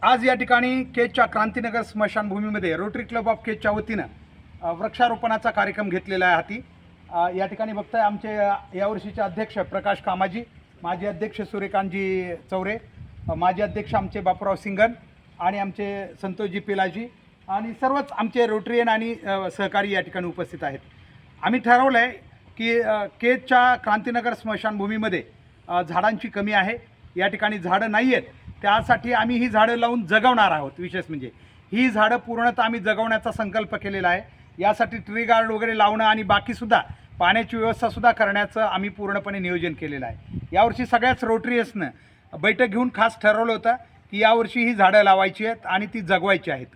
आज या ठिकाणी केजच्या क्रांतीनगर स्मशानभूमीमध्ये रोटरी क्लब ऑफ केजच्या वतीनं वृक्षारोपणाचा कार्यक्रम घेतलेला आहे हाती। या ठिकाणी बघताय आमचे यावर्षीचे अध्यक्ष प्रकाश कामाजी, माजी अध्यक्ष सूर्यकांतजी चौरे, माजी अध्यक्ष आमचे बापूराव सिंगन आणि आमचे संतोषजी पिलाजी आणि सर्वच आमचे रोटरीयन आणि सहकारी या ठिकाणी उपस्थित आहेत। आम्ही ठरवलं आहे की केजच्या क्रांतीनगर स्मशानभूमीमध्ये झाडांची कमी आहे, या ठिकाणी झाडं नाही आहेत, त्यासाठी आम्ही ही झाडं लावून जगवणार आहोत। विशेष म्हणजे ही झाडं पूर्णतः आम्ही जगवण्याचा संकल्प केलेला आहे। यासाठी ट्री गार्ड वगैरे लावणं आणि बाकीसुद्धा पाण्याची व्यवस्थासुद्धा करण्याचं आम्ही पूर्णपणे नियोजन केलेलं आहे। यावर्षी सगळ्याच रोटरीयर्सनं बैठक घेऊन खास ठरवलं होतं की यावर्षी ही झाडं लावायची आहेत आणि ती जगवायची आहेत।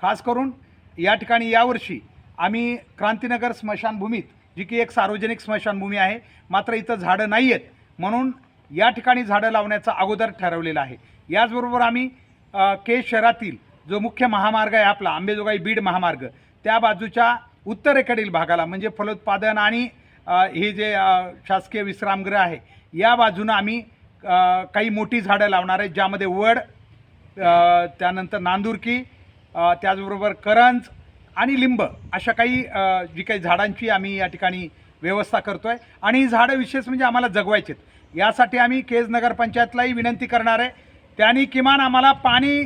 खास करून या ठिकाणी यावर्षी आम्ही क्रांतीनगर स्मशानभूमीत, जी की एक सार्वजनिक स्मशानभूमी आहे, मात्र इथं झाडं नाही आहेत म्हणून या ठिकाणी झाडं लावण्याचं अगोदर ठरवलेलं आहे। याचबरोबर आम्ही केज शहरातील जो मुख्य महामार्ग आहे आपला अंबेजोगाई बीड महामार्ग, त्या बाजूच्या उत्तरेकडील भागाला म्हणजे फलोत्पादन आणि हे जे शासकीय विश्रामगृह आहे या बाजूनं आम्ही काही मोठी झाडं लावणार आहेत, ज्यामध्ये वड, त्यानंतर नांदुरकी, त्याचबरोबर करंज आणि लिंब अशा काही जी काही झाडांची आम्ही या ठिकाणी व्यवस्था करतो आहे। आणि ही झाडं विशेष म्हणजे आम्हाला जगवायची आहेत। यासाठी आम्ही केज नगरपंचायतलाही विनंती करणार आहे, त्यांनी किमान आम्हाला पाणी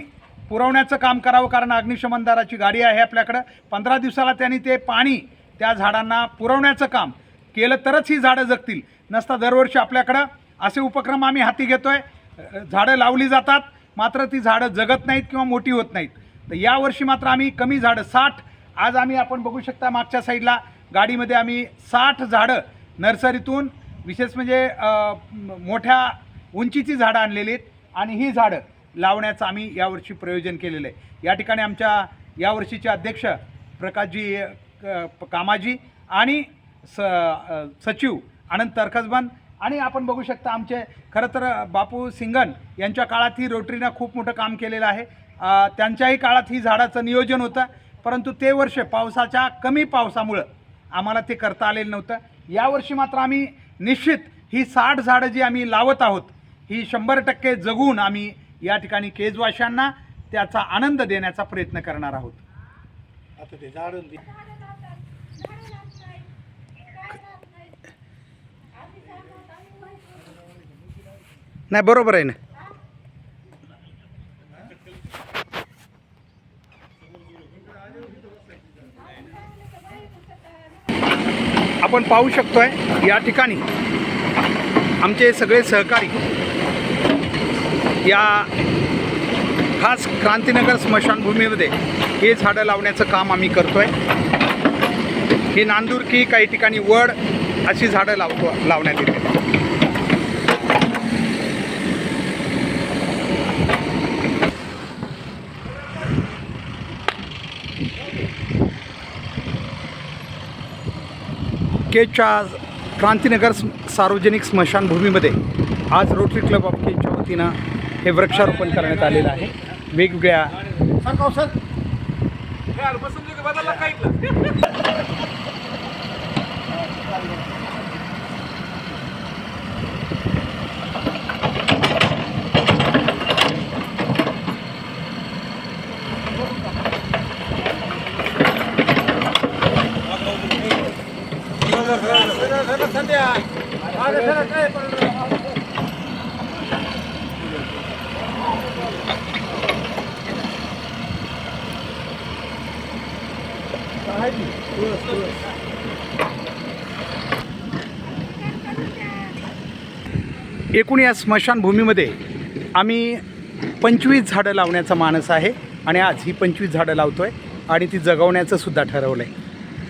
पुरवण्याचं काम करावं, कारण अग्निशमन दलाची गाडी आहे आपल्याकडं। 15 दिवसाला त्यांनी ते पाणी त्या झाडांना पुरवण्याचं काम केलं तरच ही झाडं जगतील, नसता दरवर्षी आपल्याकडं असे उपक्रम आम्ही हाती घेतो आहे। झाडं लावली जातात मात्र ती झाडं जगत नाहीत किंवा मोठी होत नाहीत। तर यावर्षी मात्र आम्ही कमी झाडं 60, आज आम्ही आपण बघू शकता मागच्या साईडला गाडीमध्ये आम्ही 60 झाडं नर्सरीतून विशेष म्हणजे मोठ्या उंचीची झाडं आणलेली आहेत आणि ही झाडं लावण्याचं आम्ही यावर्षी प्रयोजन केलेलं आहे। या ठिकाणी आमच्या यावर्षीचे अध्यक्ष प्रकाशजी कामाजी आणि सचिव आनंद तरखसबन आणि आपण बघू शकता आमचे खरं तर बापू सिंगन यांच्या काळात ही रोटरीनं खूप मोठं काम केलेलं आहे। त्यांच्याही काळात ही झाडाचं नियोजन होतं, परंतु ते वर्ष पावसाच्या कमी पावसामुळं आम्हाला ते करता आलेलं नव्हतं। यावर्षी मात्र आम्ही निश्चित ही 60 झाडं जी आम्ही लावत आहोत ही 100% जगून आम्ही या ठिकाणी केजवाशांना त्याचा आनंद देण्याचा प्रयत्न करणार आहोत। आता ते झाड नाही, बरोबर आहे ना। आपण पाहू शकतोय या ठिकाणी आमचे सगळे सहकारी या खास क्रांतीनगर स्मशानभूमीमध्ये हे झाडं लावण्याचं काम आम्ही करतोय। ही नांदुरकी, काही ठिकाणी वड अशी झाडं लावण्यात येते। केजच्या क्रांतीनगर सार्वजनिक स्मशानभूमीमध्ये आज रोटरी क्लब ऑफ केजच्या वतीनं हे वृक्षारोपण करण्यात आलेलं आहे। वेगवेगळ्या एकूण या स्मशानभूमीमध्ये आम्ही 25 झाडं लावण्याचा मानस आहे आणि आज ही 25 झाडं लावतोय आणि ती जगवण्याचं सुद्धा ठरवलं आहे।